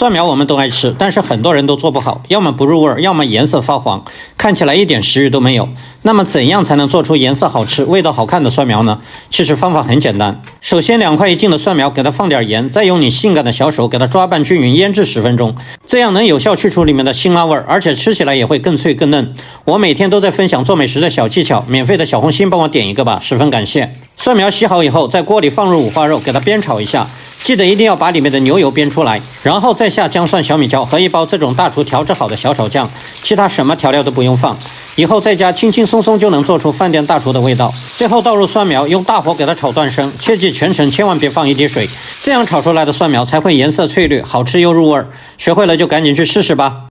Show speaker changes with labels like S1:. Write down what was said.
S1: 蒜苗我们都爱吃，但是很多人都做不好，要么不入味，要么颜色发黄，看起来一点食欲都没有。那么怎样才能做出颜色好吃、味道好看的蒜苗呢？其实方法很简单，首先2块1斤的蒜苗，给它放点盐，再用你性感的小手给它抓拌均匀，腌制10分钟，这样能有效去除里面的辛辣味，而且吃起来也会更脆更嫩。我每天都在分享做美食的小技巧，免费的小红心帮我点一个吧，十分感谢。蒜苗洗好以后，在锅里放入五花肉，给它煸炒一下。记得一定要把里面的牛油煸出来，然后再下姜蒜、小米椒和1包这种大厨调制好的小炒酱，其他什么调料都不用放。以后在家轻轻松松就能做出饭店大厨的味道。最后倒入蒜苗，用大火给它炒断生，切记全程千万别放一滴水，这样炒出来的蒜苗才会颜色翠绿，好吃又入味。学会了就赶紧去试试吧。